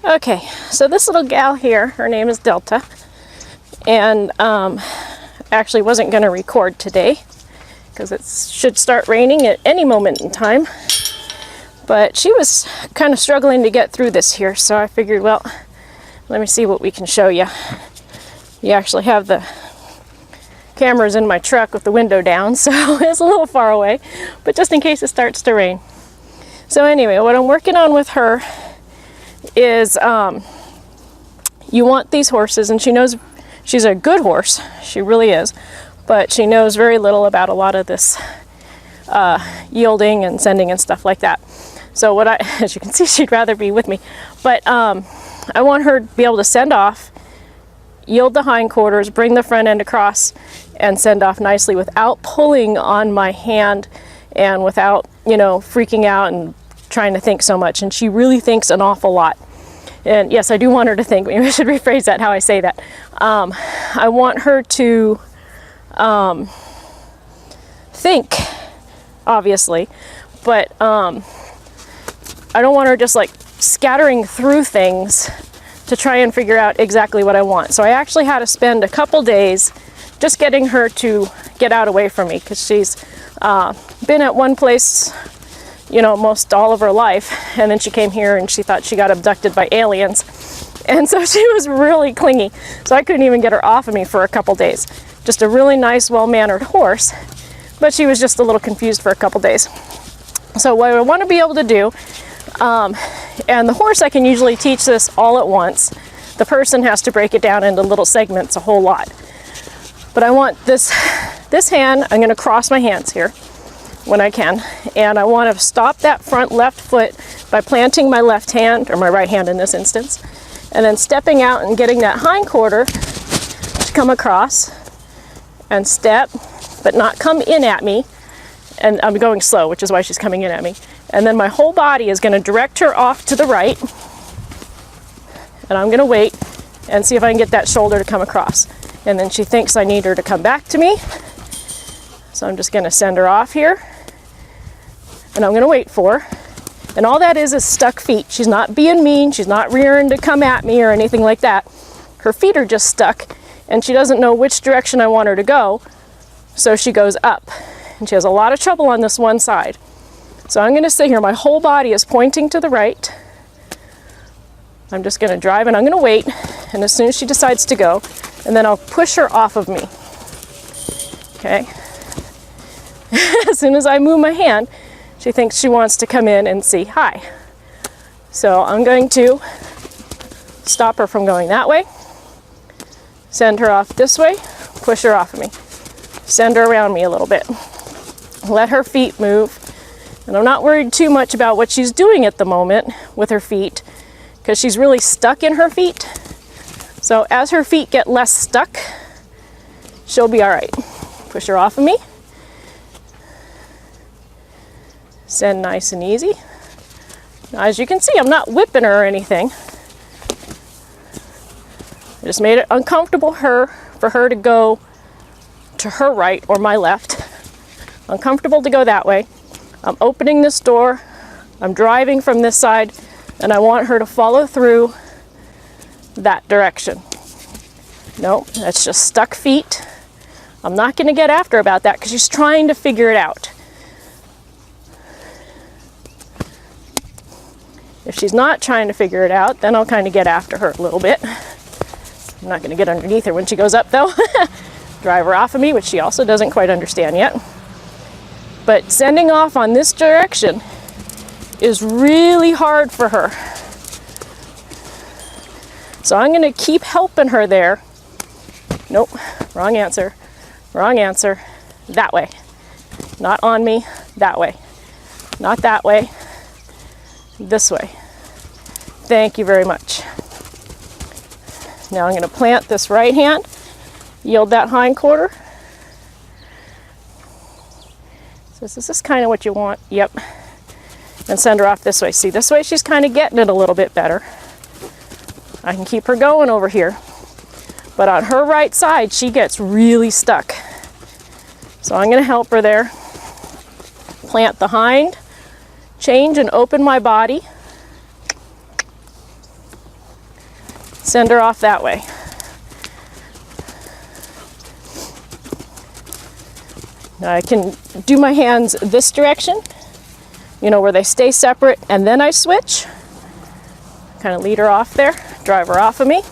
Okay, so this little gal here, her name is Delta, and actually wasn't going to record today because it should start raining at any moment in time, but she was kind of struggling to get through this here, so I figured, well, let me see what we can show you. You actually have the cameras in my truck with the window down, so it's a little far away, but just in case it starts to rain. So anyway, what I'm working on with her is you want these horses, and she knows she's a good horse, she really is, but she knows very little about a lot of this yielding and sending and stuff like that. So what as you can see, she'd rather be with me, but I want her to be able to send off, yield the hindquarters, bring the front end across, and send off nicely without pulling on my hand and without, you know, freaking out and trying to think so much. And she really thinks an awful lot. And yes, I do want her to think. Maybe I should rephrase that, how I say that. I want her to think, obviously, but I don't want her just like scattering through things to try and figure out exactly what I want. So I actually had to spend a couple days just getting her to get out away from me, because she's been at one place, you know, most all of her life, and then she came here and she thought she got abducted by aliens, and so she was really clingy, so I couldn't even get her off of me for a couple days. Just a really nice, well-mannered horse, but she was just a little confused for a couple days. So what I want to be able to do, and the horse I can usually teach this all at once. The person has to break it down into little segments a whole lot. But I want this hand, I'm going to cross my hands here when I can, and I want to stop that front left foot by planting my left hand, or my right hand in this instance, and then stepping out and getting that hind quarter to come across and step, but not come in at me. And I'm going slow, which is why she's coming in at me. And then my whole body is going to direct her off to the right, and I'm going to wait and see if I can get that shoulder to come across. And then she thinks I need her to come back to me, so I'm just going to send her off here, and I'm going to wait for her. And all that is stuck feet. She's not being mean, she's not rearing to come at me or anything like that. Her feet are just stuck, and she doesn't know which direction I want her to go, so she goes up. And she has a lot of trouble on this one side. So I'm going to sit here, my whole body is pointing to the right. I'm just going to drive, and I'm going to wait, and as soon as she decides to go, and then I'll push her off of me. Okay? As soon as I move my hand, she thinks she wants to come in and say hi. So I'm going to stop her from going that way, send her off this way, push her off of me, send her around me a little bit, let her feet move. And I'm not worried too much about what she's doing at the moment with her feet, because she's really stuck in her feet. So as her feet get less stuck, she'll be all right. Push her off of me. Send nice and easy. Now, as you can see, I'm not whipping her or anything. I just made it uncomfortable for her to go to her right or my left. Uncomfortable to go that way. I'm opening this door, I'm driving from this side, and I want her to follow through that direction. Nope, that's just stuck feet. I'm not going to get after her about that because she's trying to figure it out. If she's not trying to figure it out, then I'll kind of get after her a little bit. I'm not going to get underneath her when she goes up though. Drive her off of me, which she also doesn't quite understand yet. But sending off on this direction is really hard for her. So I'm going to keep helping her there. Nope, wrong answer. Wrong answer. That way. Not on me. That way. Not that way. This way. Thank you very much. Now I'm going to plant this right hand, yield that hind quarter. So is this kind of what you want? Yep. And send her off this way. See, this way she's kind of getting it a little bit better. I can keep her going over here. But on her right side, she gets really stuck. So I'm going to help her there. Plant the hind, change and open my body. Send her off that way. Now I can do my hands this direction, you know, where they stay separate, and then I switch. Kind of lead her off there, drive her off of me,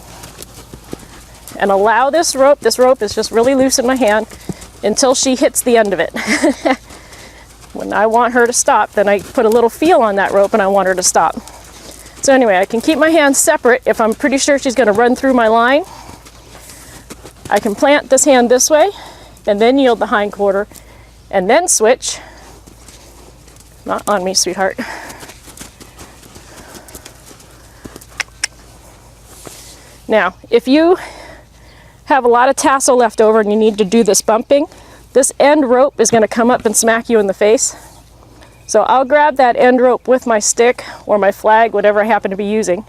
and allow this rope is just really loose in my hand, until she hits the end of it. When I want her to stop, then I put a little feel on that rope and I want her to stop. So anyway, I can keep my hands separate if I'm pretty sure she's going to run through my line. I can plant this hand this way and then yield the hind quarter and then switch. Not on me, sweetheart. Now, if you have a lot of tassel left over and you need to do this bumping, this end rope is going to come up and smack you in the face. So I'll grab that end rope with my stick or my flag, whatever I happen to be using.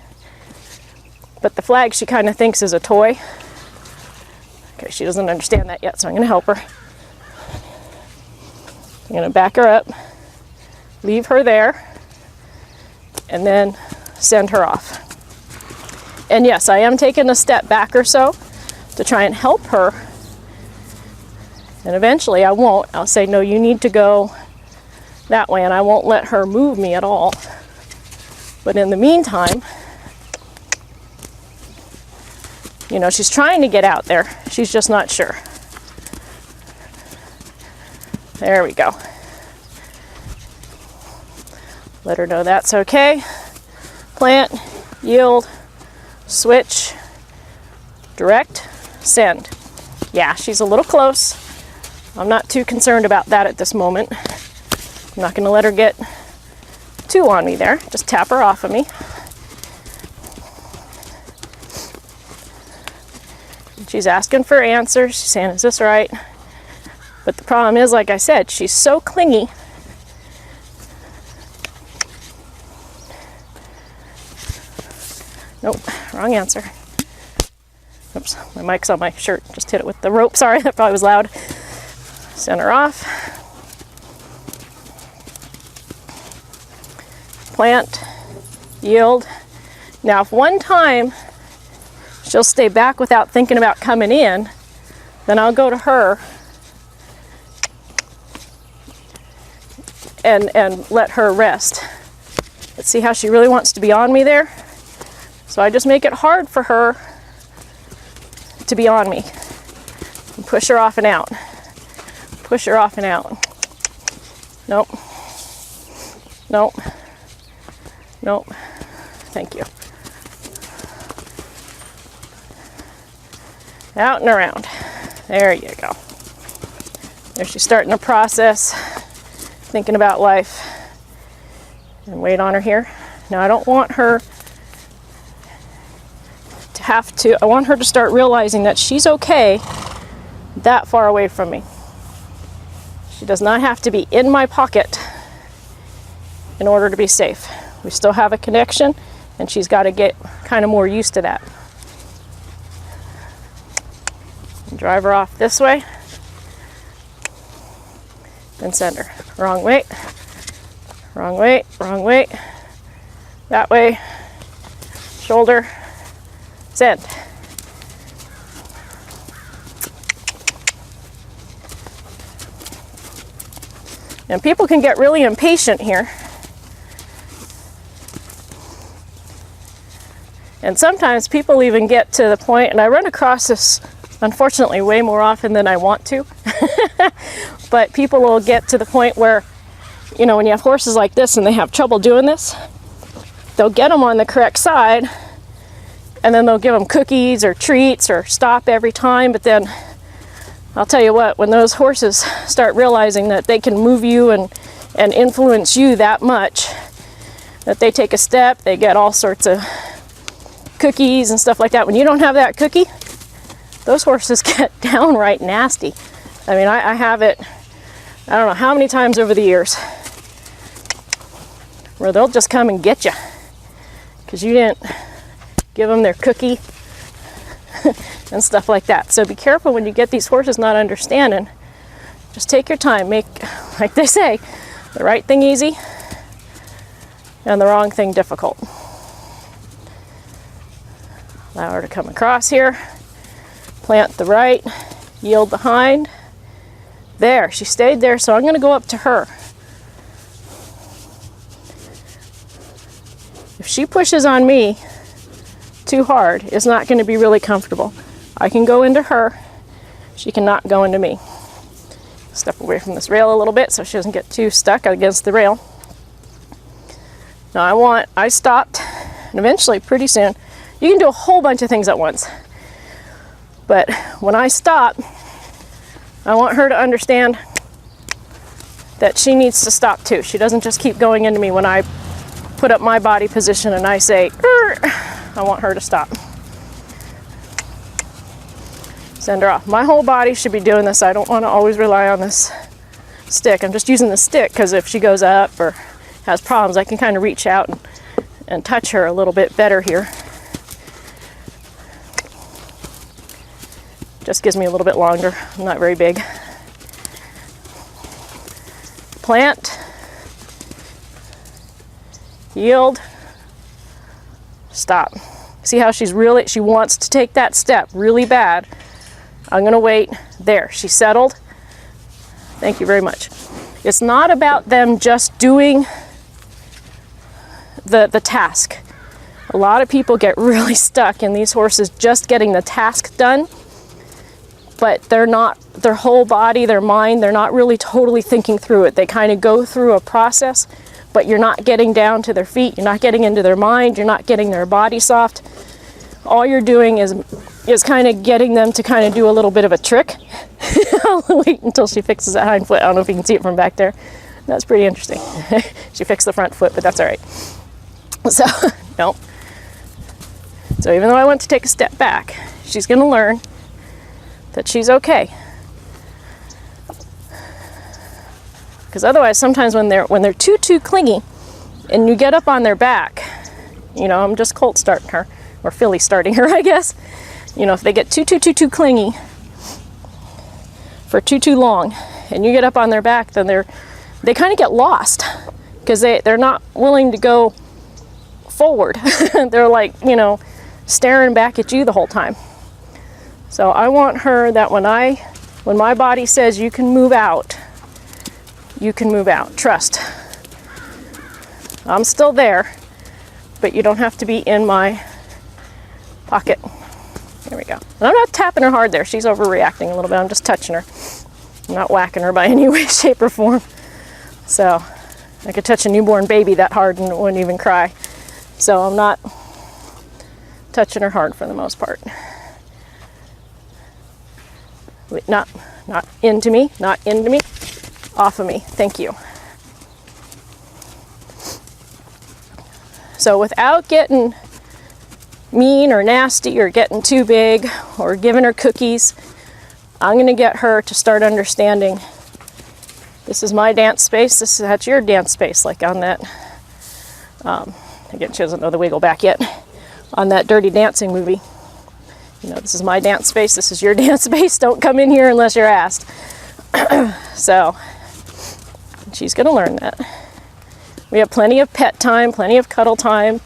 But the flag she kind of thinks is a toy. Okay, she doesn't understand that yet, so I'm going to help her. I'm going to back her up, leave her there, and then send her off. And yes, I am taking a step back or so to try and help her. And eventually I won't. I'll say, no, you need to go that way, and I won't let her move me at all. But in the meantime, you know, she's trying to get out there. She's just not sure. There we go. Let her know that's okay. Plant, yield, switch, direct, send. Yeah, she's a little close. I'm not too concerned about that at this moment. I'm not going to let her get too on me there. Just tap her off of me. She's asking for answers. She's saying, is this right? But the problem is, like I said, she's so clingy. Nope, wrong answer. Oops, my mic's on my shirt. Just hit it with the rope. Sorry, that probably was loud. Send her off. Plant, yield. Now, if one time she'll stay back without thinking about coming in, then I'll go to her and let her rest. Let's see how she really wants to be on me there. So I just make it hard for her to be on me. And push her off and out. Push her off and out. Nope. Nope. Nope. Thank you. Out and around. There you go. There she's starting to process, thinking about life. And wait on her here. Now I don't want her to I want her to start realizing that she's okay that far away from me. She does not have to be in my pocket in order to be safe. We still have a connection, and she's got to get kind of more used to that. Drive her off this way, then send her. Wrong way, wrong way, wrong way, that way, shoulder, send. And people can get really impatient here. And sometimes people even get to the point, and I run across this unfortunately way more often than I want to, but people will get to the point where, you know, when you have horses like this and they have trouble doing this, they'll get them on the correct side, and then they'll give them cookies or treats or stop every time. But then I'll tell you what, when those horses start realizing that they can move you and influence you that much, that they take a step, they get all sorts of cookies and stuff like that. When you don't have that cookie, those horses get downright nasty. I mean, I have it, I don't know how many times over the years, where they'll just come and get you because you didn't give them their cookie and stuff like that. So be careful when you get these horses not understanding. Just take your time. Make, like they say, the right thing easy and the wrong thing difficult. Allow her to come across here. Plant the right, yield the hind. There, she stayed there, so I'm going to go up to her. If she pushes on me too hard, it's not going to be really comfortable. I can go into her, she cannot go into me. Step away from this rail a little bit so she doesn't get too stuck against the rail. Now I stopped, and eventually, pretty soon, you can do a whole bunch of things at once. But when I stop, I want her to understand that she needs to stop too. She doesn't just keep going into me when I put up my body position and I say, I want her to stop. Send her off. My whole body should be doing this. I don't want to always rely on this stick. I'm just using the stick because if she goes up or has problems, I can kind of reach out and touch her a little bit better here. Just gives me a little bit longer. I'm not very big. Plant. Yield. Stop. See how she wants to take that step really bad. I'm going to wait. There, she's settled. Thank you very much. It's not about them just doing the task. A lot of people get really stuck in these horses just getting the task done, but they're not, their whole body, their mind, they're not really totally thinking through it. They kind of go through a process, but you're not getting down to their feet, you're not getting into their mind, you're not getting their body soft. All you're doing is kind of getting them to kind of do a little bit of a trick. I'll wait until she fixes that hind foot. I don't know if you can see it from back there. That's pretty interesting. She fixed the front foot, but that's all right. So, no. So even though I went to take a step back, she's going to learn that she's okay. Because otherwise, sometimes when they're too clingy, and you get up on their back, you know, I'm just colt starting her, or filly starting her, I guess. You know, if they get too clingy for too long, and you get up on their back, then they kind of get lost because they're not willing to go forward. They're like, you know, staring back at you the whole time. So I want her that when my body says you can move out, you can move out. Trust. I'm still there, but you don't have to be in my pocket. There we go. And I'm not tapping her hard there. She's overreacting a little bit. I'm just touching her. I'm not whacking her by any way, shape, or form. So I could touch a newborn baby that hard and it wouldn't even cry. So I'm not touching her hard for the most part. Not into me, not into me, off of me. Thank you. So without getting mean or nasty or getting too big or giving her cookies, I'm going to get her to start understanding this is my dance space, that's your dance space, like on that, again, she doesn't know the wiggle back yet, on that Dirty Dancing movie. You know, this is my dance space, this is your dance space, don't come in here unless you're asked. So, she's going to learn that. We have plenty of pet time, plenty of cuddle time.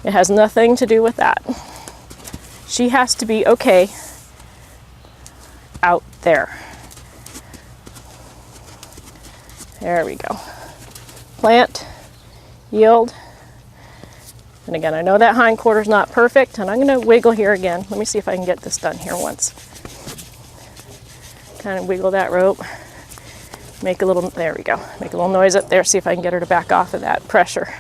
It has nothing to do with that. She has to be okay out there. There we go. Plant, yield. And again, I know that hindquarter's not perfect, and I'm going to wiggle here again. Let me see if I can get this done here once. Kind of wiggle that rope. Make a little, there we go. Make a little noise up there, see if I can get her to back off of that pressure.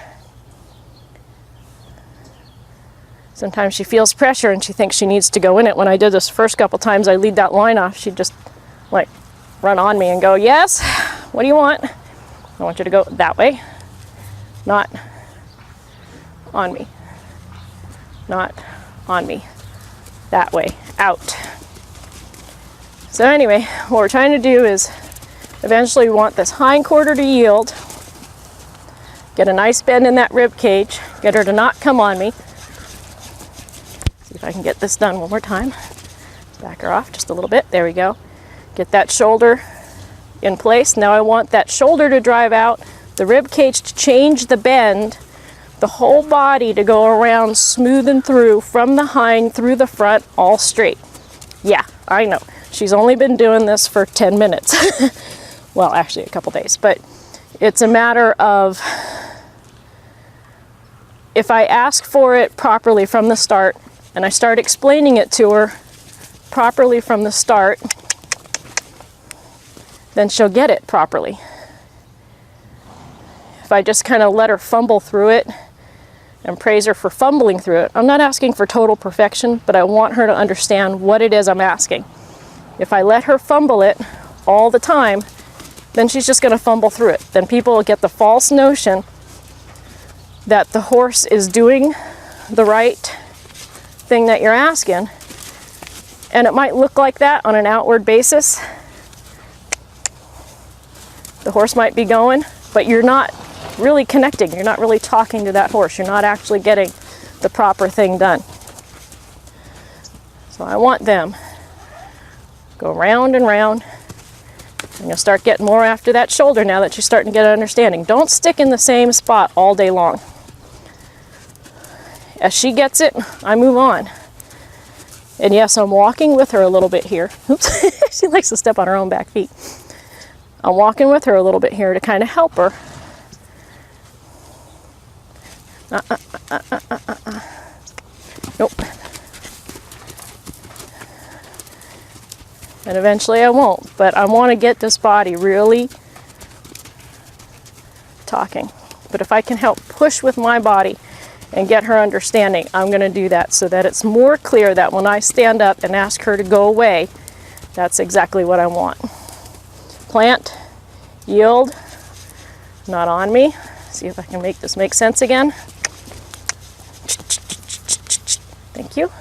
Sometimes she feels pressure and she thinks she needs to go in it. When I did this first couple times, I lead that line off, she'd just like run on me and go, yes, what do you want? I want you to go that way, not on me, not on me, that way, out. So anyway, what we're trying to do is eventually we want this hindquarter to yield, get a nice bend in that rib cage, get her to not come on me. See if I can get this done one more time. Back her off just a little bit. There we go. Get that shoulder in place. Now I want that shoulder to drive out, the rib cage to change the bend, the whole body to go around smooth and through, from the hind through the front, all straight. Yeah, I know. She's only been doing this for 10 minutes. Well, actually a couple days, but it's a matter of, if I ask for it properly from the start and I start explaining it to her properly from the start, then she'll get it properly. If I just kind of let her fumble through it and praise her for fumbling through it, I'm not asking for total perfection, but I want her to understand what it is I'm asking. If I let her fumble it all the time, then she's just going to fumble through it. Then people will get the false notion that the horse is doing the right thing that you're asking. And it might look like that on an outward basis. The horse might be going, but you're not really connecting. You're not really talking to that horse. You're not actually getting the proper thing done. So I want them go round and round. And you'll start getting more after that shoulder now that you're starting to get an understanding. Don't stick in the same spot all day long. As she gets it, I move on. And yes, I'm walking with her a little bit here. Oops, she likes to step on her own back feet. I'm walking with her a little bit here to kind of help her. Nope. And eventually I won't, but I want to get this body really talking. But if I can help push with my body and get her understanding, I'm going to do that so that it's more clear that when I stand up and ask her to go away, that's exactly what I want. Plant, yield, not on me. See if I can make this make sense again. Thank you.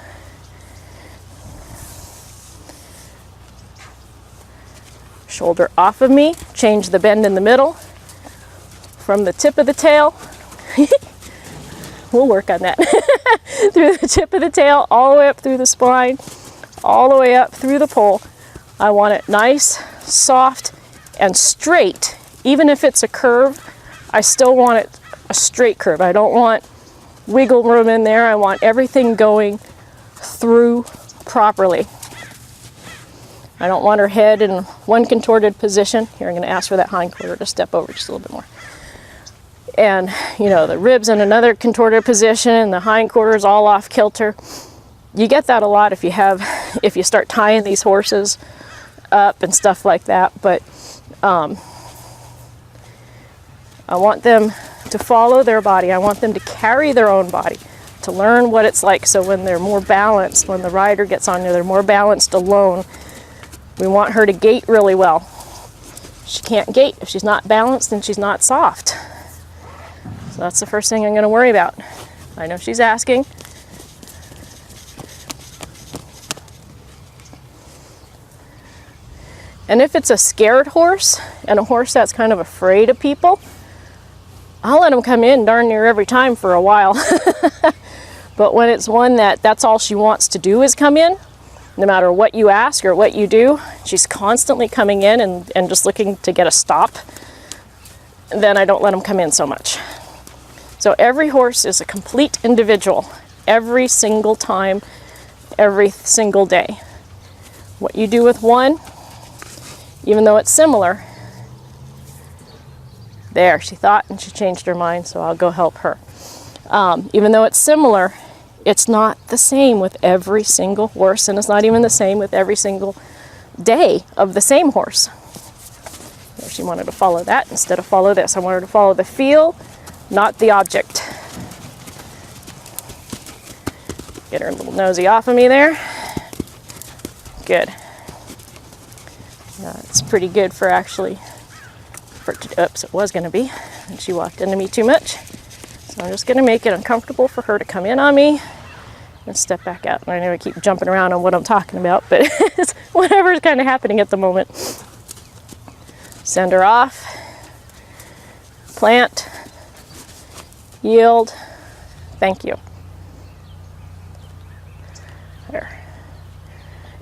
Shoulder off of me, change the bend in the middle from the tip of the tail. We'll work on that. Through the tip of the tail, all the way up through the spine, all the way up through the pole. I want it nice, soft, and straight. Even if it's a curve, I still want it a straight curve. I don't want wiggle room in there. I want everything going through properly. I don't want her head in one contorted position. Here, I'm going to ask for that hindquarter to step over just a little bit more. And, you know, the ribs in another contorted position and the hindquarters all off kilter. You get that a lot if you start tying these horses up and stuff like that. But I want them to follow their body. I want them to carry their own body, to learn what it's like. So when they're more balanced, when the rider gets on there, they're more balanced alone. We want her to gait really well. She can't gait if she's not balanced and she's not soft. So that's the first thing I'm going to worry about. I know she's asking. And if it's a scared horse and a horse that's kind of afraid of people, I'll let them come in darn near every time for a while. But when it's one that's all she wants to do is come in, no matter what you ask or what you do, she's constantly coming in and just looking to get a stop, then I don't let them come in so much. So every horse is a complete individual, every single time, every single day. What you do with one, even though it's similar, there, she thought and she changed her mind, so I'll go help her. Even though it's similar, it's not the same with every single horse, and it's not even the same with every single day of the same horse. She wanted to follow that instead of follow this. I want her to follow the feel, not the object. Get her little nosy off of me there. Good. It's pretty good for actually, oops, it was going to be, and she walked into me too much. So I'm just going to make it uncomfortable for her to come in on me and step back out. And I know I keep jumping around on what I'm talking about, but it's whatever's kind of happening at the moment. Send her off. Plant. Yield. Thank you. There.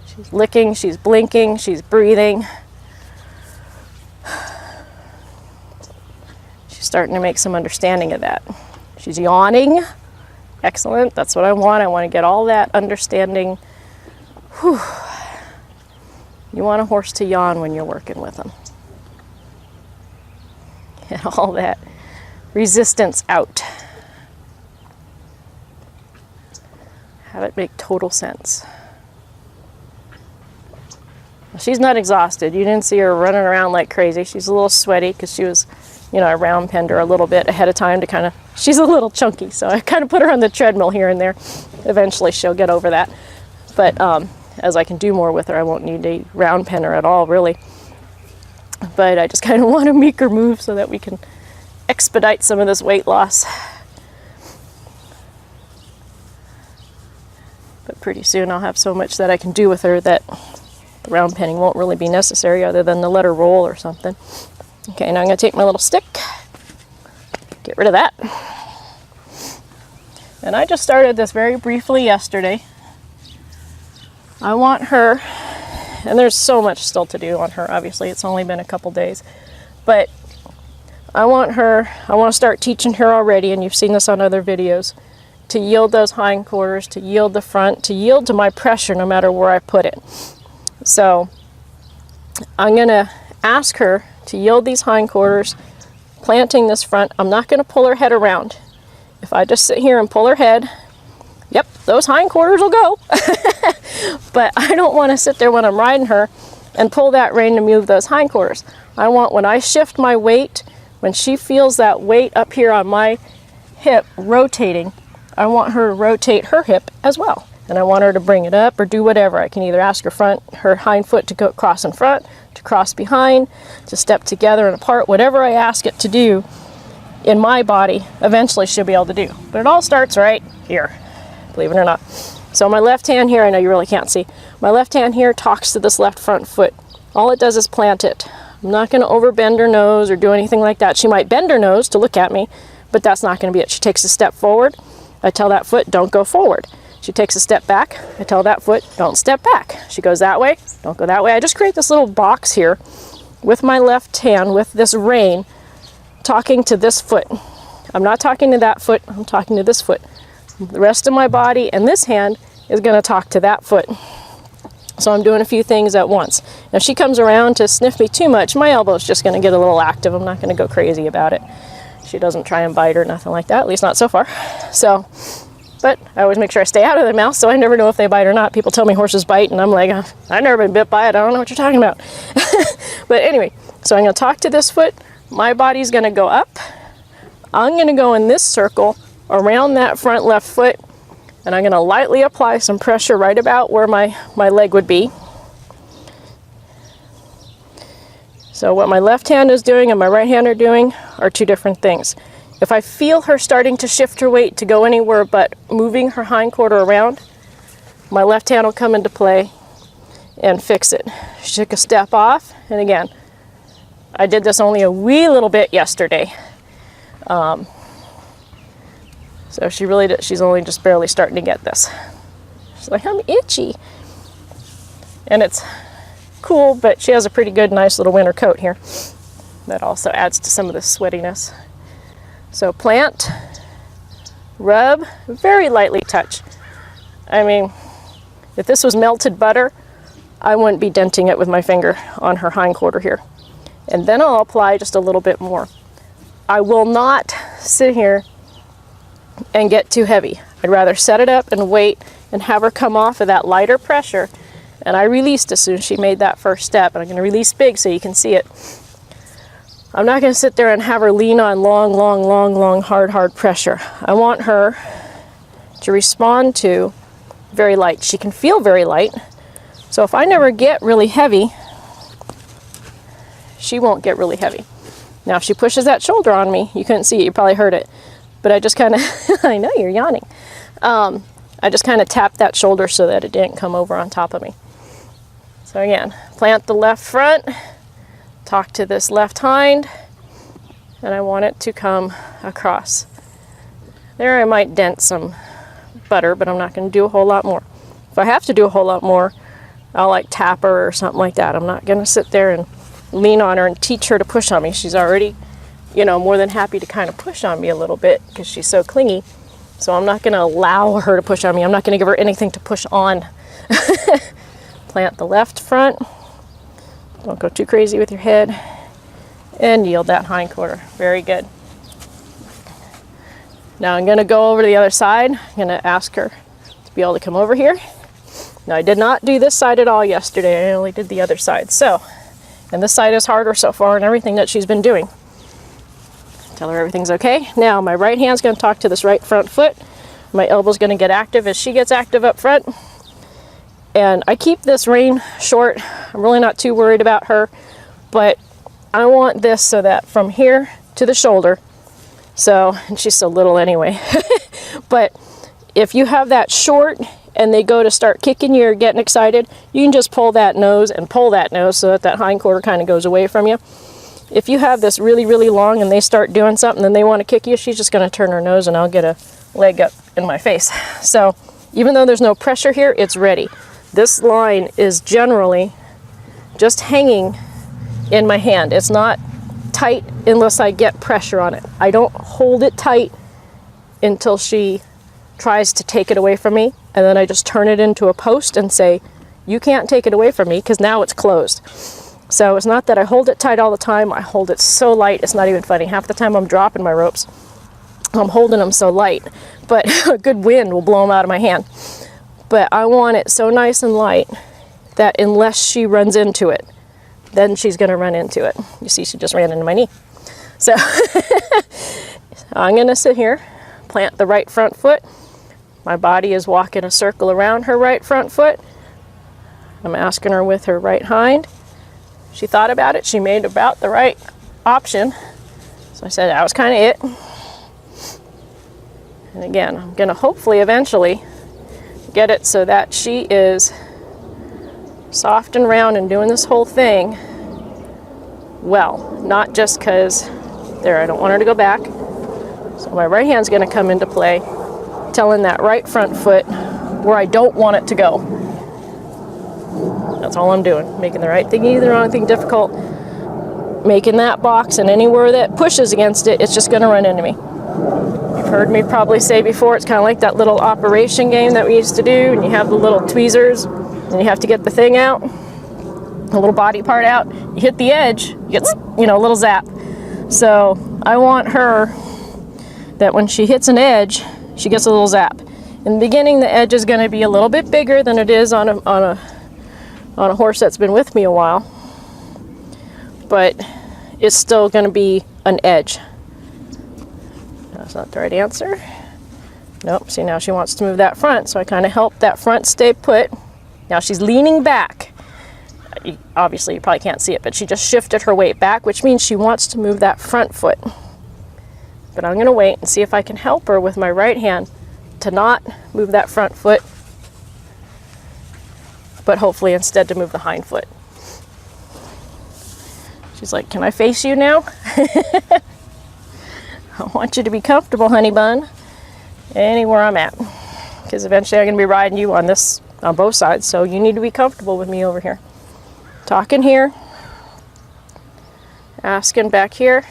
She's licking, she's blinking, she's breathing. She's starting to make some understanding of that. She's yawning. Excellent. That's what I want. I want to get all that understanding. Whew. You want a horse to yawn when you're working with them. Get all that resistance out. Have it make total sense. She's not exhausted. You didn't see her running around like crazy. She's a little sweaty because she was, you know, I round penned her a little bit ahead of time to kind of, she's a little chunky, so I kind of put her on the treadmill here and there. Eventually she'll get over that. But as I can do more with her, I won't need to round pen her at all, really. But I just kind of want to make her move so that we can expedite some of this weight loss. But pretty soon I'll have so much that I can do with her that the round penning won't really be necessary other than to let her roll or something. Okay, now I'm going to take my little stick, get rid of that. And I just started this very briefly yesterday. I want her, and there's so much still to do on her, obviously it's only been a couple days, but I want to start teaching her already, and you've seen this on other videos, to yield those hindquarters, to yield the front, to yield to my pressure no matter where I put it. So I'm going to ask her to yield these hindquarters, planting this front. I'm not going to pull her head around. If I just sit here and pull her head, yep, those hindquarters will go. But I don't want to sit there when I'm riding her and pull that rein to move those hindquarters. I want, when I shift my weight, when she feels that weight up here on my hip rotating, I want her to rotate her hip as well. And I want her to bring it up or do whatever. I can either ask her hind foot to go cross in front, to cross behind, to step together and apart, whatever I ask it to do in my body, eventually she'll be able to do. But it all starts right here, believe it or not. So my left hand here, I know you really can't see, my left hand here talks to this left front foot. All it does is plant it. I'm not going to overbend her nose or do anything like that. She might bend her nose to look at me, but that's not going to be it. She takes a step forward. I tell that foot, don't go forward. She takes a step back. I tell that foot, don't step back. She goes that way, don't go that way. I just create this little box here with my left hand, with this rein, talking to this foot. I'm not talking to that foot, I'm talking to this foot. The rest of my body and this hand is going to talk to that foot. So I'm doing a few things at once. Now, if she comes around to sniff me too much, my elbow's just going to get a little active. I'm not going to go crazy about it. She doesn't try and bite or nothing like that, at least not so far. So, but I always make sure I stay out of their mouth, so I never know if they bite or not. People tell me horses bite, and I'm like, I've never been bit by it. I don't know what you're talking about. But anyway, so I'm going to talk to this foot. My body's going to go up. I'm going to go in this circle around that front left foot, and I'm going to lightly apply some pressure right about where my leg would be. So what my left hand is doing and my right hand are doing are two different things. If I feel her starting to shift her weight to go anywhere but moving her hindquarter around, my left hand will come into play and fix it. She took a step off, and again, I did this only a wee little bit yesterday. So she's only just barely starting to get this. She's like, I'm itchy. And it's cool, but she has a pretty good, nice little winter coat here. That also adds to some of the sweatiness. So plant, rub, very lightly touch. I mean, if this was melted butter, I wouldn't be denting it with my finger on her hindquarter here. And then I'll apply just a little bit more. I will not sit here and get too heavy. I'd rather set it up and wait and have her come off of that lighter pressure. And I released as soon as she made that first step. And I'm going to release big so you can see it. I'm not going to sit there and have her lean on long, hard pressure. I want her to respond to very light. She can feel very light. So if I never get really heavy, she won't get really heavy. Now if she pushes that shoulder on me, you couldn't see it, you probably heard it. But I just kind of, I know you're yawning. I just kind of tapped that shoulder so that it didn't come over on top of me. So again, plant the left front, talk to this left hind, and I want it to come across. There I might dent some butter, but I'm not going to do a whole lot more. If I have to do a whole lot more, I'll like tap her or something like that. I'm not going to sit there and lean on her and teach her to push on me. She's already you know, more than happy to kind of push on me a little bit because she's so clingy. So I'm not going to allow her to push on me. I'm not going to give her anything to push on. Plant the left front. Don't go too crazy with your head. And yield that hind quarter. Very good. Now I'm going to go over to the other side. I'm going to ask her to be able to come over here. Now I did not do this side at all yesterday. I only did the other side. So, and this side is harder so far in everything that she's been doing. Tell her everything's okay. Now my right hand's going to talk to this right front foot. My elbow's going to get active as she gets active up front. And I keep this rein short. I'm really not too worried about her, but I want this so that from here to the shoulder, so, and she's so little anyway, but if you have that short and they go to start kicking you or getting excited, you can just pull that nose and pull that nose so that that hind quarter kind of goes away from you. If you have this really, really long and they start doing something and they want to kick you, she's just going to turn her nose and I'll get a leg up in my face. So even though there's no pressure here, it's ready. This line is generally just hanging in my hand. It's not tight unless I get pressure on it. I don't hold it tight until she tries to take it away from me, and then I just turn it into a post and say, you can't take it away from me, because now it's closed. So it's not that I hold it tight all the time. I hold it so light, it's not even funny. Half the time I'm dropping my ropes, I'm holding them so light, but a good wind will blow them out of my hand. But I want it so nice and light that unless she runs into it, then she's going to run into it. You see, she just ran into my knee. So I'm going to sit here, plant the right front foot. My body is walking a circle around her right front foot. I'm asking her with her right hind. She thought about it. She made about the right option. So I said that was kind of it. And again, I'm going to hopefully eventually get it so that she is soft and round and doing this whole thing well, not just because there, I don't want her to go back. So my right hand's going to come into play, telling that right front foot where I don't want it to go. That's all I'm doing, making the right thing easy, the wrong thing difficult, making that box, and anywhere that pushes against it, it's just going to run into me. You've heard me probably say before, it's kind of like that little operation game that we used to do, and you have the little tweezers, and you have to get the thing out, the little body part out. You hit the edge, you get, you know, a little zap. So I want her that when she hits an edge, she gets a little zap. In the beginning, the edge is going to be a little bit bigger than it is on a horse that's been with me a while, but it's still going to be an edge. That's not the right answer. Nope. See, now she wants to move that front, so I kind of help that front stay put. Now she's leaning back. Obviously, you probably can't see it, but she just shifted her weight back, which means she wants to move that front foot. But I'm going to wait and see if I can help her with my right hand to not move that front foot, but hopefully instead to move the hind foot. She's like, can I face you now? I want you to be comfortable, honey bun, anywhere I'm at, because eventually I'm going to be riding you on this, on both sides, so you need to be comfortable with me over here. Talking here, asking back here.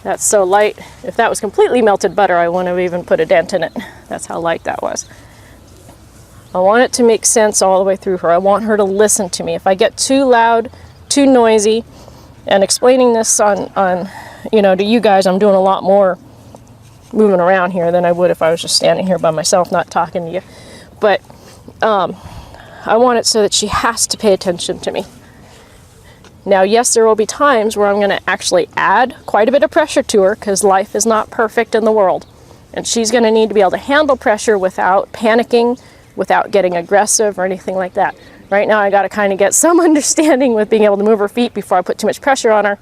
That's so light. If that was completely melted butter, I wouldn't have even put a dent in it. That's how light that was. I want it to make sense all the way through her. I want her to listen to me. If I get too loud, too noisy, and explaining this on you know, to you guys, I'm doing a lot more moving around here than I would if I was just standing here by myself, not talking to you. But I want it so that she has to pay attention to me. Now, yes, there will be times where I'm going to actually add quite a bit of pressure to her, because life is not perfect in the world. And she's going to need to be able to handle pressure without panicking, without getting aggressive or anything like that. Right now, I got to kind of get some understanding with being able to move her feet before I put too much pressure on her.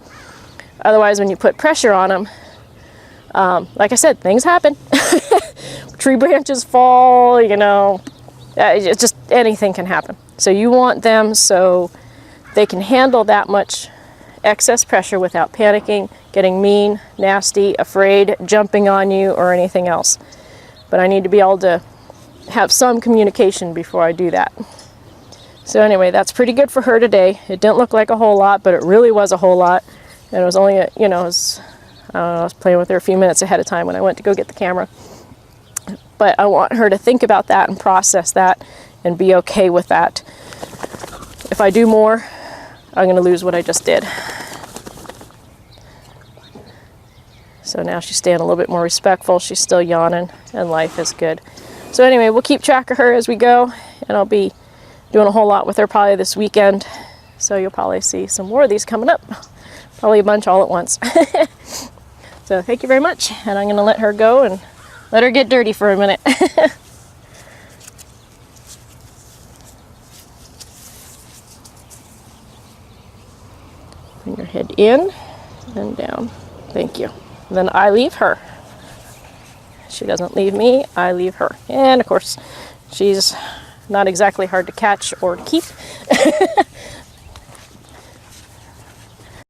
Otherwise, when you put pressure on them, like I said, things happen. Tree branches fall, you know, it's just anything can happen. So you want them so they can handle that much excess pressure without panicking, getting mean, nasty, afraid, jumping on you, or anything else. But I need to be able to have some communication before I do that. So anyway, that's pretty good for her today. It didn't look like a whole lot, but it really was a whole lot. And it was only, you know, it was I was playing with her a few minutes ahead of time when I went to go get the camera. But I want her to think about that and process that and be okay with that. If I do more, I'm going to lose what I just did. So now she's staying a little bit more respectful. She's still yawning, and life is good. So anyway, we'll keep track of her as we go, and I'll be doing a whole lot with her probably this weekend. So you'll probably see some more of these coming up. Probably a bunch all at once. So thank you very much, and I'm going to let her go and let her get dirty for a minute. Bring your head in and down. Thank you. And then I leave her. She doesn't leave me, I leave her. And of course, she's not exactly hard to catch or to keep.